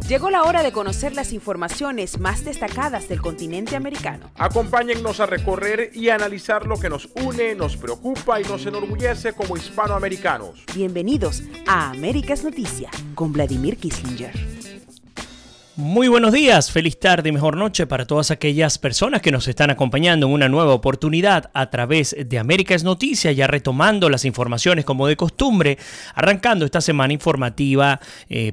Llegó la hora de conocer las informaciones más destacadas del continente americano. Acompáñennos a recorrer y analizar lo que nos une, nos preocupa y nos enorgullece como hispanoamericanos. Bienvenidos a Américas Noticias con Vladimir Kissinger. Muy buenos días, feliz tarde y mejor noche para todas aquellas personas que nos están acompañando en una nueva oportunidad a través de Américas Noticias, ya retomando las informaciones como de costumbre, arrancando esta semana informativa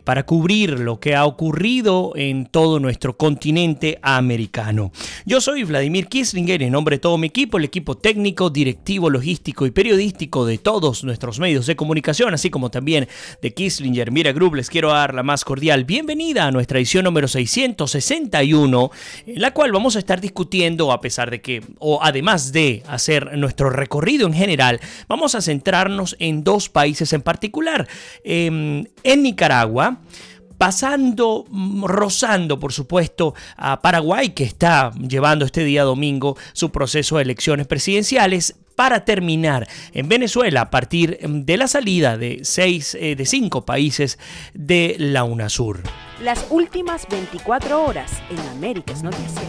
para cubrir lo que ha ocurrido en todo nuestro continente americano. Yo soy Vladimir Kissinger, en nombre de todo mi equipo, el equipo técnico, directivo, logístico y periodístico de todos nuestros medios de comunicación, así como también de Kissinger Media Group, les quiero dar la más cordial bienvenida a nuestra edición número 661, en la cual vamos a estar discutiendo, a pesar de que, o además de hacer nuestro recorrido en general, vamos a centrarnos en dos países en particular, en Nicaragua, rozando, por supuesto, a Paraguay, que está llevando este día domingo su proceso de elecciones presidenciales, para terminar en Venezuela a partir de la salida de 5 países de la UNASUR. Las últimas 24 horas en Américas Noticias.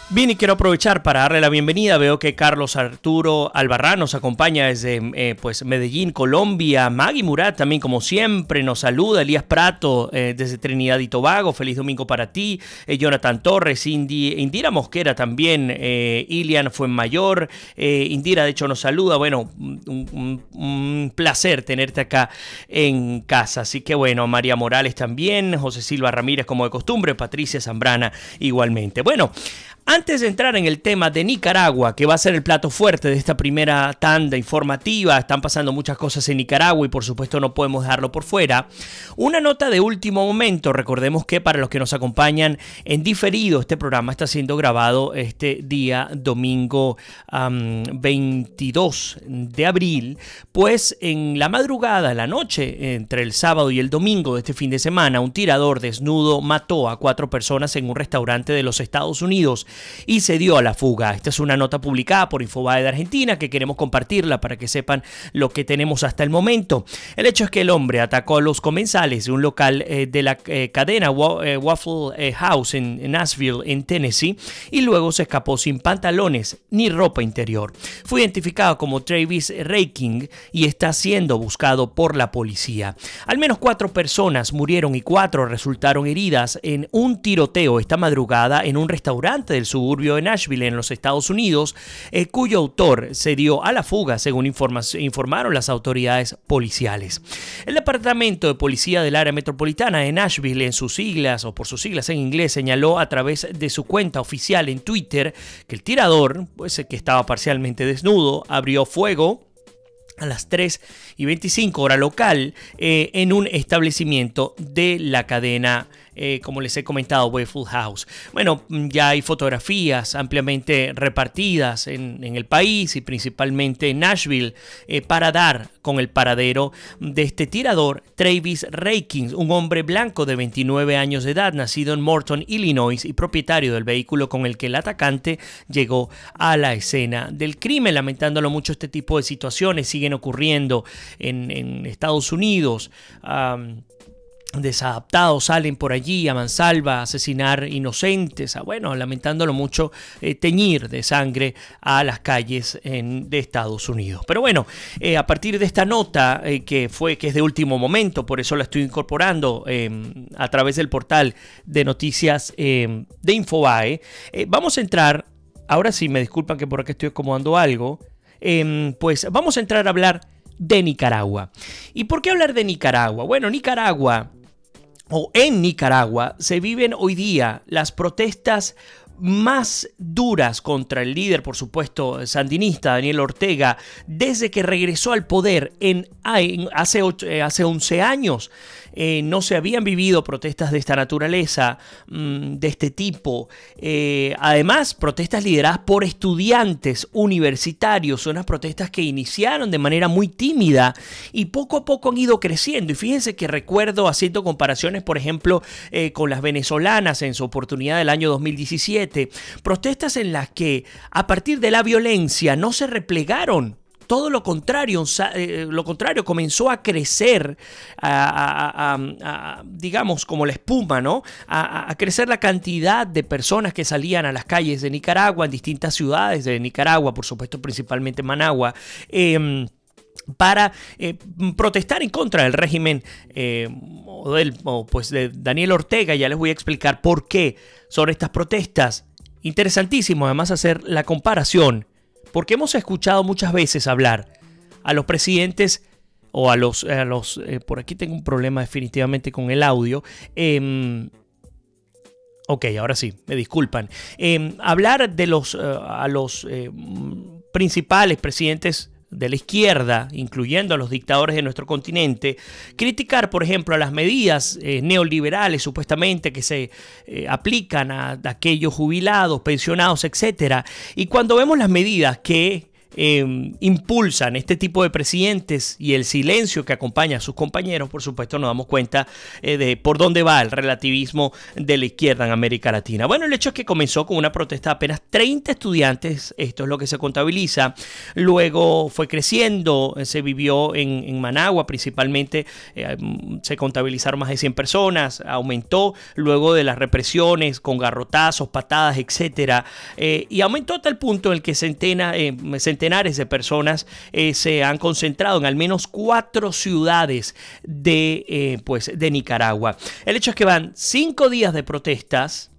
Bien, y quiero aprovechar para darle la bienvenida. Veo que Carlos Arturo Albarrán nos acompaña desde Medellín, Colombia. Maggie Murat también, como siempre, nos saluda. Elías Prato desde Trinidad y Tobago. Feliz domingo para ti. Jonathan Torres, Indira Mosquera también. Ilian Fuenmayor. Indira, de hecho, nos saluda. Bueno, un placer tenerte acá en casa. Así que bueno, María Morales también. José Silva Ramírez, como de costumbre. Patricia Zambrana igualmente. Bueno, antes de entrar en el tema de Nicaragua, que va a ser el plato fuerte de esta primera tanda informativa, están pasando muchas cosas en Nicaragua y por supuesto no podemos dejarlo por fuera. Una nota de último momento, recordemos que para los que nos acompañan en diferido, este programa está siendo grabado este día domingo 22 de abril, pues en la madrugada, la noche, entre el sábado y el domingo de este fin de semana, un tirador desnudo mató a 4 personas en un restaurante de los Estados Unidos y se dio a la fuga. Esta es una nota publicada por Infobae de Argentina que queremos compartirla para que sepan lo que tenemos hasta el momento. El hecho es que el hombre atacó a los comensales de un local de la cadena Waffle House en Nashville, en Tennessee, y luego se escapó sin pantalones ni ropa interior. Fue identificado como Travis Raking y está siendo buscado por la policía. Al menos 4 personas murieron y 4 resultaron heridas en un tiroteo esta madrugada en un restaurante del suburbio de Nashville en los Estados Unidos, cuyo autor se dio a la fuga, según informaron las autoridades policiales. El Departamento de Policía del Área Metropolitana de Nashville, en sus siglas o por sus siglas en inglés, señaló a través de su cuenta oficial en Twitter que el tirador, que estaba parcialmente desnudo, abrió fuego a las 3:25 hora local en un establecimiento de la cadena, como les he comentado, Waffle House. Bueno, ya hay fotografías ampliamente repartidas en el país y principalmente en Nashville para dar con el paradero de este tirador, Travis Raking, un hombre blanco de 29 años de edad, nacido en Morton, Illinois, y propietario del vehículo con el que el atacante llegó a la escena del crimen. Lamentándolo mucho, este tipo de situaciones siguen ocurriendo en Estados Unidos. Desadaptados salen por allí a mansalva a asesinar inocentes, lamentándolo mucho, teñir de sangre a las calles de Estados Unidos. Pero bueno, a partir de esta nota que es de último momento, por eso la estoy incorporando a través del portal de noticias de Infobae, vamos a entrar, ahora sí me disculpan que por aquí estoy acomodando algo, pues vamos a entrar a hablar de Nicaragua. ¿Y por qué hablar de Nicaragua? Bueno, en Nicaragua se viven hoy día las protestas más duras contra el líder, por supuesto, sandinista Daniel Ortega, desde que regresó al poder hace 11 años. No se habían vivido protestas de esta naturaleza, de este tipo. Además, protestas lideradas por estudiantes universitarios. Unas protestas que iniciaron de manera muy tímida y poco a poco han ido creciendo. Y fíjense que recuerdo, haciendo comparaciones, por ejemplo, con las venezolanas en su oportunidad del año 2017, protestas en las que a partir de la violencia no se replegaron todo lo contrario, comenzó a crecer, digamos, como la espuma, ¿no? A crecer la cantidad de personas que salían a las calles de Nicaragua, en distintas ciudades de Nicaragua, por supuesto, principalmente Managua, para protestar en contra del régimen pues de Daniel Ortega. Ya les voy a explicar por qué sobre estas protestas. Interesantísimo además hacer la comparación, porque hemos escuchado muchas veces hablar a los presidentes o a los por aquí tengo un problema definitivamente con el audio. Ok, ahora sí, me disculpan. Hablar de los principales presidentes de la izquierda, incluyendo a los dictadores de nuestro continente, criticar, por ejemplo, a las medidas neoliberales supuestamente que se aplican a aquellos jubilados, pensionados, etc. Y cuando vemos las medidas que impulsan este tipo de presidentes y el silencio que acompaña a sus compañeros, por supuesto nos damos cuenta de por dónde va el relativismo de la izquierda en América Latina. Bueno, el hecho es que comenzó con una protesta de apenas 30 estudiantes, esto es lo que se contabiliza, luego fue creciendo, se vivió en Managua principalmente, se contabilizaron más de 100 personas, aumentó luego de las represiones con garrotazos, patadas, etc. Y aumentó hasta el punto en el que centenares de personas se han concentrado en al menos 4 ciudades de Nicaragua. El hecho es que van 5 días de protestas.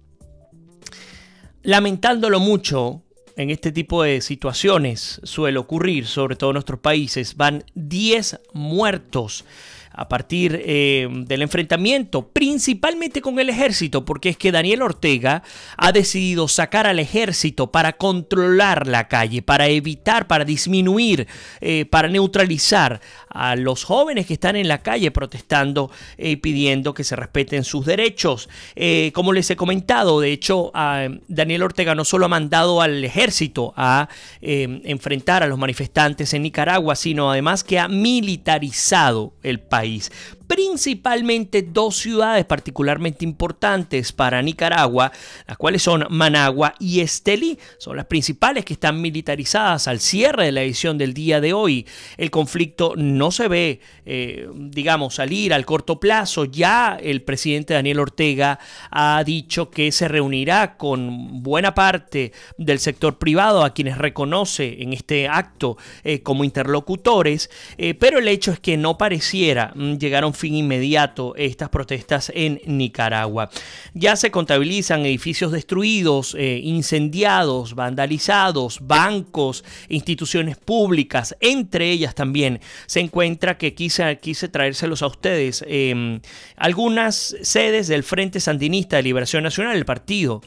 Lamentándolo mucho, en este tipo de situaciones suele ocurrir, sobre todo en nuestros países, van 10 muertos a partir del enfrentamiento, principalmente con el ejército, porque es que Daniel Ortega ha decidido sacar al ejército para controlar la calle, para evitar, para disminuir, para neutralizar a los jóvenes que están en la calle protestando y pidiendo que se respeten sus derechos. Como les he comentado, de hecho, Daniel Ortega no solo ha mandado al ejército a enfrentar a los manifestantes en Nicaragua, sino además que ha militarizado el país. Principalmente 2 ciudades particularmente importantes para Nicaragua, las cuales son Managua y Estelí. Son las principales que están militarizadas al cierre de la edición del día de hoy. El conflicto no se ve, digamos, salir al corto plazo. Ya el presidente Daniel Ortega ha dicho que se reunirá con buena parte del sector privado, a quienes reconoce en este acto como interlocutores, pero el hecho es que no pareciera llegar a un fin inmediato estas protestas en Nicaragua. Ya se contabilizan edificios destruidos, incendiados, vandalizados, bancos, instituciones públicas, entre ellas también se encuentra, que quise traérselos a ustedes, algunas sedes del Frente Sandinista de Liberación Nacional, el partido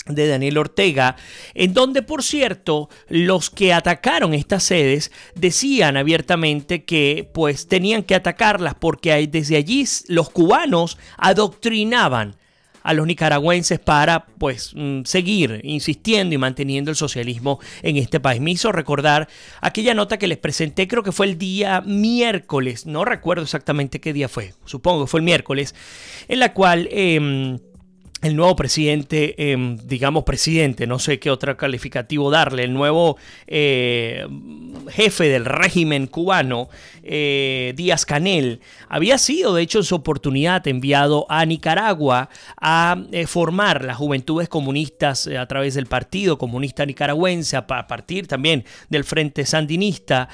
de Daniel Ortega, en donde, por cierto, los que atacaron estas sedes decían abiertamente que pues tenían que atacarlas porque desde allí los cubanos adoctrinaban a los nicaragüenses para pues seguir insistiendo y manteniendo el socialismo en este país. Me hizo recordar aquella nota que les presenté, creo que fue el día miércoles, no recuerdo exactamente qué día fue, supongo que fue el miércoles, en la cual el nuevo presidente, digamos presidente, no sé qué otro calificativo darle, el nuevo jefe del régimen cubano, Díaz-Canel, había sido de hecho en su oportunidad enviado a Nicaragua a formar las juventudes comunistas a través del Partido Comunista Nicaragüense, a partir también del Frente Sandinista,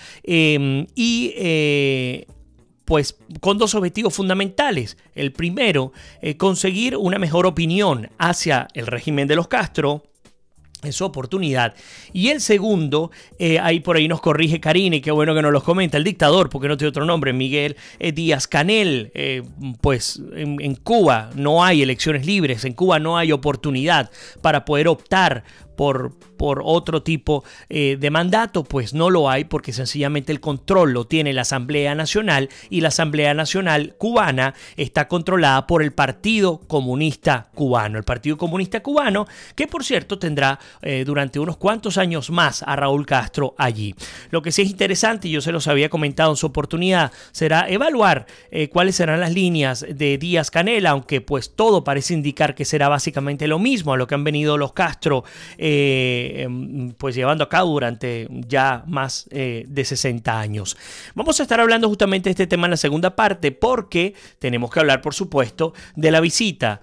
pues con 2 objetivos fundamentales. El primero, conseguir una mejor opinión hacia el régimen de los Castro en su oportunidad. Y el segundo, ahí por ahí nos corrige Karine, qué bueno que nos los comenta, el dictador, porque no tiene otro nombre, Miguel Díaz-Canel. Pues en Cuba no hay elecciones libres, en Cuba no hay oportunidad para poder optar por otro tipo de mandato, pues no lo hay, porque sencillamente el control lo tiene la Asamblea Nacional, y la Asamblea Nacional cubana está controlada por el Partido Comunista Cubano. El Partido Comunista Cubano, que por cierto tendrá durante unos cuantos años más a Raúl Castro allí. Lo que sí es interesante, y yo se los había comentado en su oportunidad, será evaluar cuáles serán las líneas de Díaz-Canel, aunque pues todo parece indicar que será básicamente lo mismo a lo que han venido los Castro pues llevando a cabo durante ya más de 60 años. Vamos a estar hablando justamente de este tema en la segunda parte, porque tenemos que hablar, por supuesto, de la visita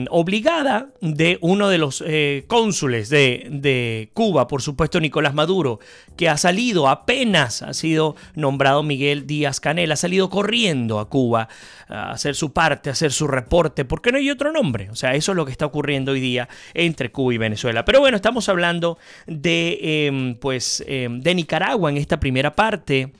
obligada de uno de los cónsules de Cuba, por supuesto Nicolás Maduro, que ha salido, apenas ha sido nombrado Miguel Díaz-Canel, ha salido corriendo a Cuba a hacer su parte, a hacer su reporte, porque no hay otro nombre. O sea, eso es lo que está ocurriendo hoy día entre Cuba y Venezuela. Pero bueno, estamos hablando de Nicaragua en esta primera parte.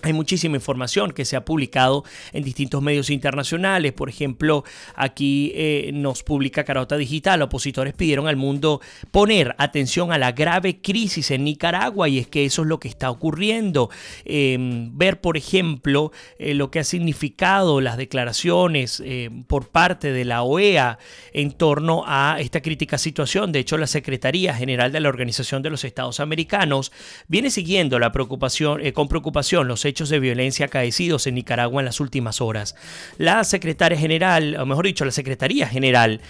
Hay muchísima información que se ha publicado en distintos medios internacionales. Por ejemplo, aquí nos publica Carota Digital. Opositores pidieron al mundo poner atención a la grave crisis en Nicaragua, y es que eso es lo que está ocurriendo. Ver, por ejemplo, lo que ha significado las declaraciones por parte de la OEA en torno a esta crítica situación. De hecho, la Secretaría General de la Organización de los Estados Americanos viene siguiendo con preocupación los hechos de violencia acaecidos en Nicaragua en las últimas horas. La secretaria general, o mejor dicho, la Secretaría General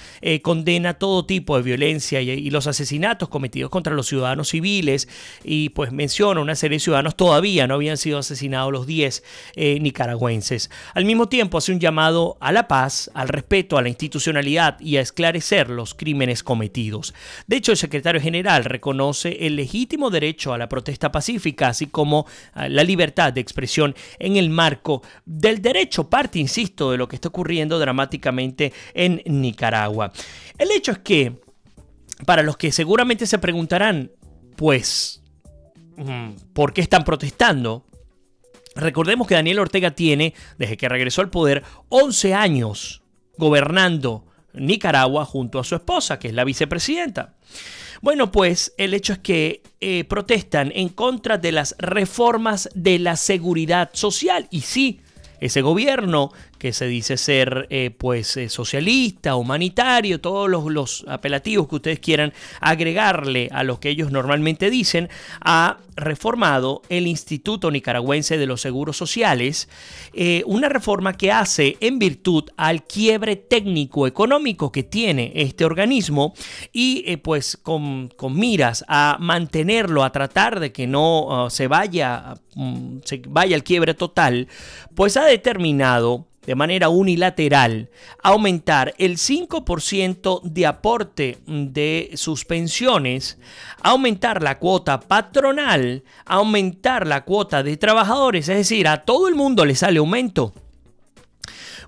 condena todo tipo de violencia y los asesinatos cometidos contra los ciudadanos civiles, y pues menciona una serie de ciudadanos todavía no habían sido asesinados, los 10 nicaragüenses. Al mismo tiempo hace un llamado a la paz, al respeto, a la institucionalidad y a esclarecer los crímenes cometidos. De hecho, el secretario general reconoce el legítimo derecho a la protesta pacífica, así como la libertad de expresión en el marco del derecho, parte, insisto, de lo que está ocurriendo dramáticamente en Nicaragua. El hecho es que, para los que seguramente se preguntarán, pues, ¿por qué están protestando? Recordemos que Daniel Ortega tiene, desde que regresó al poder, 11 años gobernando Nicaragua junto a su esposa, que es la vicepresidenta. Bueno, pues el hecho es que protestan en contra de las reformas de la seguridad social. Y sí, ese gobierno que se dice ser socialista, humanitario, todos los apelativos que ustedes quieran agregarle a lo que ellos normalmente dicen, ha reformado el Instituto Nicaragüense de los Seguros Sociales, una reforma que hace en virtud al quiebre técnico económico que tiene este organismo, y con miras a mantenerlo, a tratar de que no se vaya al quiebre total, pues ha determinado de manera unilateral aumentar el 5% de aporte de sus pensiones, aumentar la cuota patronal, aumentar la cuota de trabajadores, es decir, a todo el mundo le sale aumento.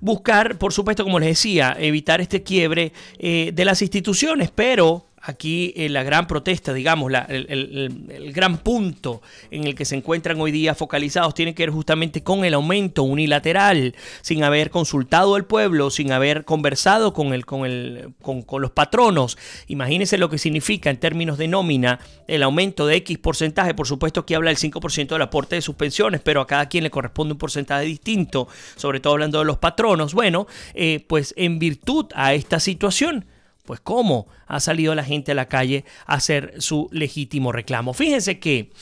Buscar, por supuesto, como les decía, evitar este quiebre de las instituciones, pero aquí la gran protesta, digamos, el gran punto en el que se encuentran hoy día focalizados tiene que ver justamente con el aumento unilateral, sin haber consultado al pueblo, sin haber conversado con los patronos. Imagínense lo que significa en términos de nómina el aumento de X porcentaje. Por supuesto que habla del 5% del aporte de sus pensiones, pero a cada quien le corresponde un porcentaje distinto, sobre todo hablando de los patronos. Bueno, pues en virtud a esta situación, pues cómo ha salido la gente a la calle a hacer su legítimo reclamo. Fíjense que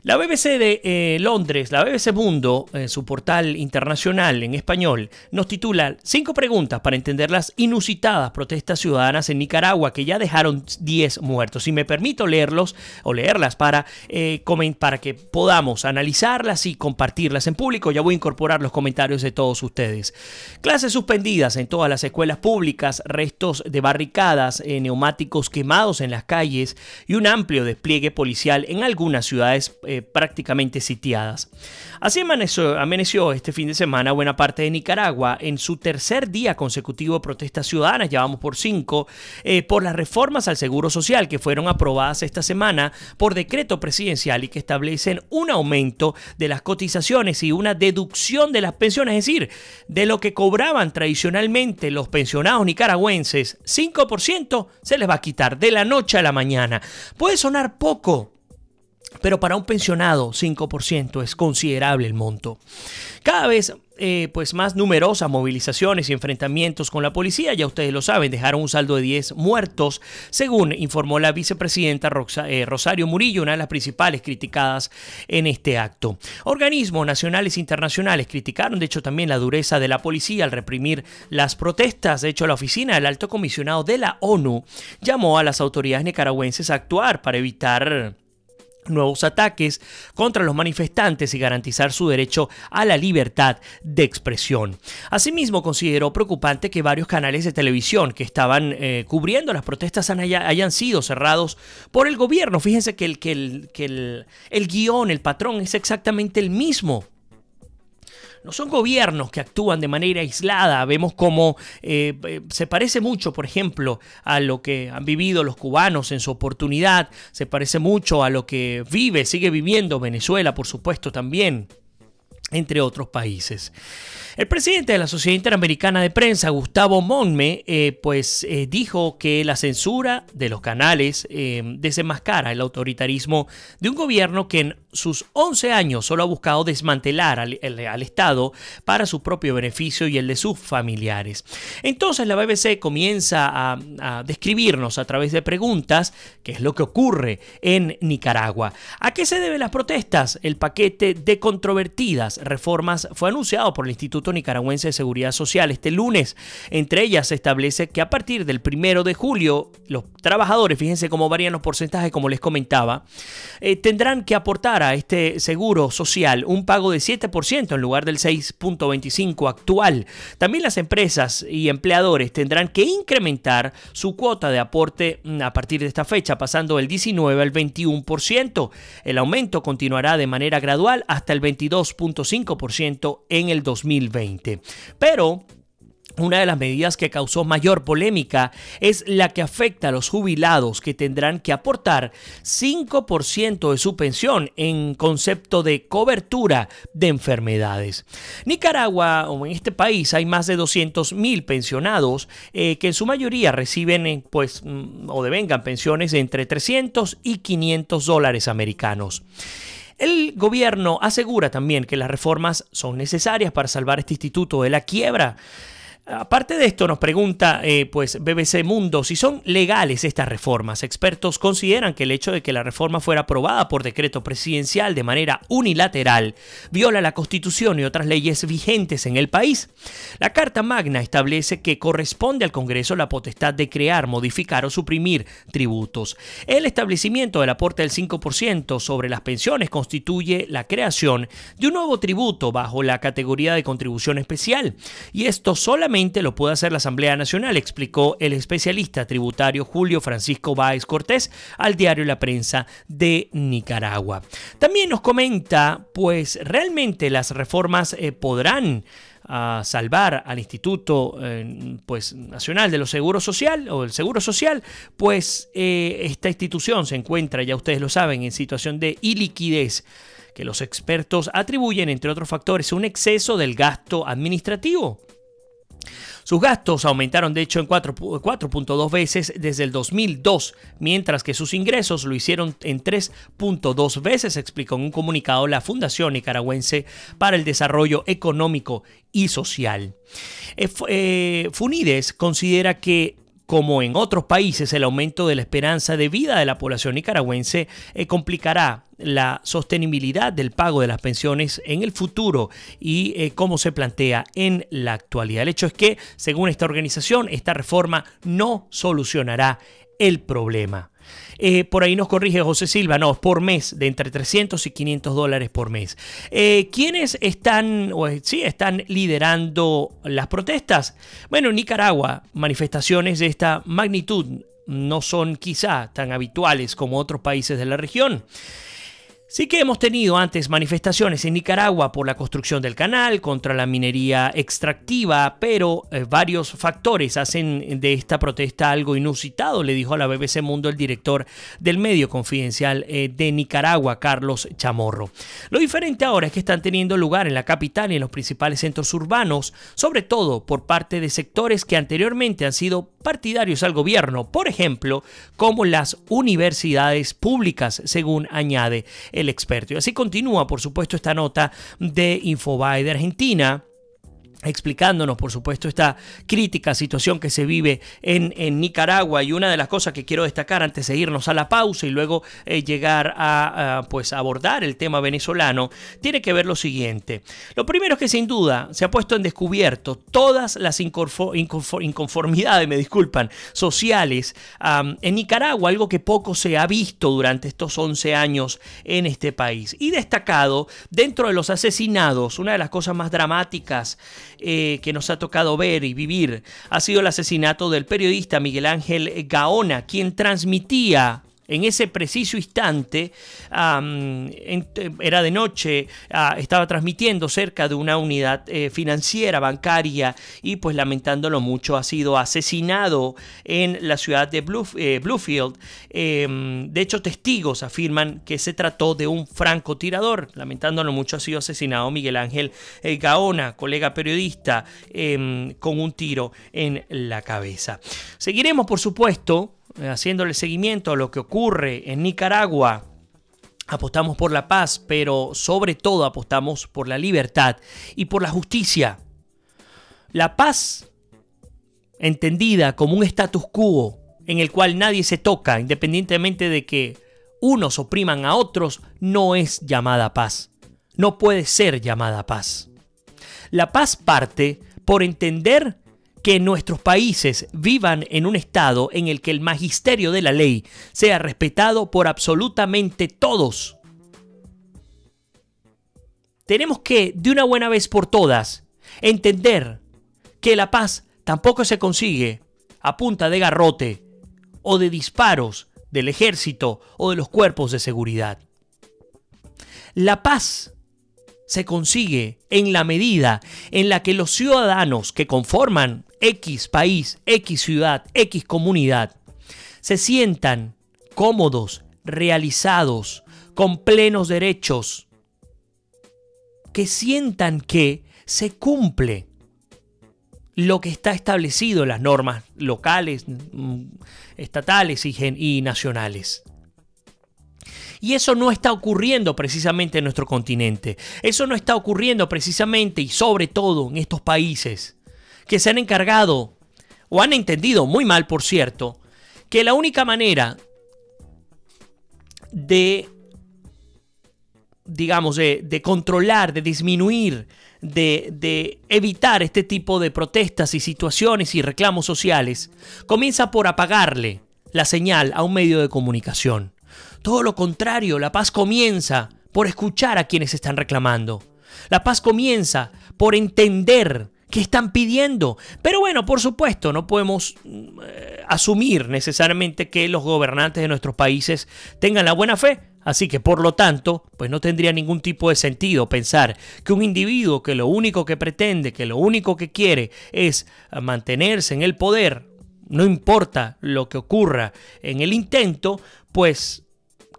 la BBC de Londres, la BBC Mundo, su portal internacional en español, nos titula 5 preguntas para entender las inusitadas protestas ciudadanas en Nicaragua, que ya dejaron 10 muertos. Y me permito leerlas para que podamos analizarlas y compartirlas en público. Ya voy a incorporar los comentarios de todos ustedes. Clases suspendidas en todas las escuelas públicas, restos de barricadas, neumáticos quemados en las calles y un amplio despliegue policial en algunas ciudades prácticamente sitiadas. Así amaneció este fin de semana buena parte de Nicaragua en su tercer día consecutivo de protestas ciudadanas, ya vamos por 5, por las reformas al Seguro Social que fueron aprobadas esta semana por decreto presidencial y que establecen un aumento de las cotizaciones y una deducción de las pensiones, es decir, de lo que cobraban tradicionalmente los pensionados nicaragüenses, 5% se les va a quitar de la noche a la mañana. Puede sonar poco, pero para un pensionado 5% es considerable el monto. Cada vez pues más numerosas movilizaciones y enfrentamientos con la policía. Ya ustedes lo saben, dejaron un saldo de 10 muertos, según informó la vicepresidenta Rosario Murillo, una de las principales criticadas en este acto. Organismos nacionales e internacionales criticaron, de hecho, también la dureza de la policía al reprimir las protestas. De hecho, la oficina del Alto Comisionado de la ONU llamó a las autoridades nicaragüenses a actuar para evitar nuevos ataques contra los manifestantes y garantizar su derecho a la libertad de expresión. Asimismo, consideró preocupante que varios canales de televisión que estaban cubriendo las protestas hayan sido cerrados por el gobierno. Fíjense que el guión, el patrón es exactamente el mismo. No son gobiernos que actúan de manera aislada. Vemos cómo se parece mucho, por ejemplo, a lo que han vivido los cubanos en su oportunidad. Se parece mucho a lo que sigue viviendo Venezuela, por supuesto, también, entre otros países. El presidente de la Sociedad Interamericana de Prensa, Gustavo Monme, dijo que la censura de los canales desenmascara el autoritarismo de un gobierno que en sus 11 años solo ha buscado desmantelar al Estado para su propio beneficio y el de sus familiares. Entonces la BBC comienza a describirnos a través de preguntas qué es lo que ocurre en Nicaragua. ¿A qué se deben las protestas? El paquete de controvertidas reformas fue anunciado por el Instituto Nicaragüense de Seguridad Social este lunes. Entre ellas se establece que a partir del 1 de julio los trabajadores, fíjense cómo varían los porcentajes como les comentaba, tendrán que aportar a este seguro social un pago de 7% en lugar del 6.25% actual. También las empresas y empleadores tendrán que incrementar su cuota de aporte a partir de esta fecha, pasando del 19 al 21%. El aumento continuará de manera gradual hasta el 22.5% en el 2020. Pero una de las medidas que causó mayor polémica es la que afecta a los jubilados, que tendrán que aportar 5% de su pensión en concepto de cobertura de enfermedades. Nicaragua, o en este país, hay más de 200,000 pensionados que en su mayoría reciben o devengan pensiones de entre $300 y $500 americanos. El gobierno asegura también que las reformas son necesarias para salvar este instituto de la quiebra. Aparte de esto, nos pregunta BBC Mundo si son legales estas reformas. Expertos consideran que el hecho de que la reforma fuera aprobada por decreto presidencial de manera unilateral viola la Constitución y otras leyes vigentes en el país. La Carta Magna establece que corresponde al Congreso la potestad de crear, modificar o suprimir tributos. El establecimiento del aporte del 5% sobre las pensiones constituye la creación de un nuevo tributo bajo la categoría de contribución especial, y esto solamente lo puede hacer la Asamblea Nacional, explicó el especialista tributario Julio Francisco Báez Cortés al diario La Prensa de Nicaragua. También nos comenta, realmente las reformas podrán salvar al Instituto Nacional de los Seguros Social o el Seguro Social. Esta institución se encuentra, ya ustedes lo saben, en situación de iliquidez, que los expertos atribuyen, entre otros factores, a un exceso del gasto administrativo. Sus gastos aumentaron, de hecho, en 4.2 veces desde el 2002, mientras que sus ingresos lo hicieron en 3.2 veces, explicó en un comunicado la Fundación Nicaragüense para el Desarrollo Económico y Social. Funides considera que, como en otros países, el aumento de la esperanza de vida de la población nicaragüense complicará la sostenibilidad del pago de las pensiones en el futuro y cómo se plantea en la actualidad. El hecho es que, según esta organización, esta reforma no solucionará el problema. Por ahí nos corrige José Silva, no, por mes, de entre $300 y $500 por mes. ¿Quiénes están liderando las protestas? Bueno, en Nicaragua, manifestaciones de esta magnitud no son quizá tan habituales como otros países de la región. Sí que hemos tenido antes manifestaciones en Nicaragua por la construcción del canal, contra la minería extractiva, pero varios factores hacen de esta protesta algo inusitado, le dijo a la BBC Mundo el director del medio confidencial de Nicaragua, Carlos Chamorro. Lo diferente ahora es que están teniendo lugar en la capital y en los principales centros urbanos, sobre todo por parte de sectores que anteriormente han sido partidarios al gobierno, por ejemplo, como las universidades públicas, según añade el experto. Y así continúa, por supuesto, esta nota de Infobae de Argentina, explicándonos, por supuesto, esta crítica situación que se vive en Nicaragua. Y una de las cosas que quiero destacar antes de irnos a la pausa y luego llegar a abordar el tema venezolano, tiene que ver lo siguiente. Lo primero es que sin duda se ha puesto en descubierto todas las inconformidades, sociales en Nicaragua, algo que poco se ha visto durante estos 11 años en este país. Y destacado, dentro de los asesinados, una de las cosas más dramáticas que nos ha tocado ver y vivir ha sido el asesinato del periodista Miguel Ángel Gaona, quien transmitía en ese preciso instante, era de noche, estaba transmitiendo cerca de una unidad financiera, bancaria, y pues lamentándolo mucho, ha sido asesinado en la ciudad de Bluefield. De hecho, testigos afirman que se trató de un francotirador. Lamentándolo mucho, ha sido asesinado Miguel Ángel Gaona, colega periodista, con un tiro en la cabeza. Seguiremos, por supuesto, haciéndole seguimiento a lo que ocurre en Nicaragua. Apostamos por la paz, pero sobre todo apostamos por la libertad y por la justicia. La paz, entendida como un status quo en el cual nadie se toca, independientemente de que unos opriman a otros, no es llamada paz. No puede ser llamada paz. La paz parte por entender que nuestros países vivan en un estado en el que el magisterio de la ley sea respetado por absolutamente todos. Tenemos que, de una buena vez por todas, entender que la paz tampoco se consigue a punta de garrote o de disparos del ejército o de los cuerpos de seguridad. La paz se consigue en la medida en la que los ciudadanos que conforman X país, X ciudad, X comunidad se sientan cómodos, realizados, con plenos derechos, que sientan que se cumple lo que está establecido en las normas locales, estatales y nacionales. Y eso no está ocurriendo precisamente en nuestro continente. Eso no está ocurriendo precisamente y sobre todo en estos países que se han encargado, o han entendido muy mal, por cierto, que la única manera de, digamos, de controlar, de disminuir, de evitar este tipo de protestas y situaciones y reclamos sociales, comienza por apagarle la señal a un medio de comunicación. Todo lo contrario, la paz comienza por escuchar a quienes están reclamando. La paz comienza por entender qué están pidiendo. Pero bueno, por supuesto, no podemos asumir necesariamente que los gobernantes de nuestros países tengan la buena fe. Así que, por lo tanto, pues no tendría ningún tipo de sentido pensar que un individuo que lo único que pretende, que lo único que quiere es mantenerse en el poder, no importa lo que ocurra en el intento, pues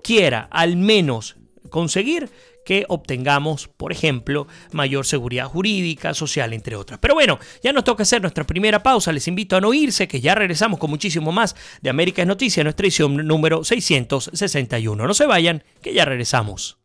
quiera al menos conseguir que obtengamos, por ejemplo, mayor seguridad jurídica, social, entre otras. Pero bueno, ya nos toca hacer nuestra primera pausa. Les invito a no irse, que ya regresamos con muchísimo más de América es Noticia, nuestra edición número 661. No se vayan, que ya regresamos.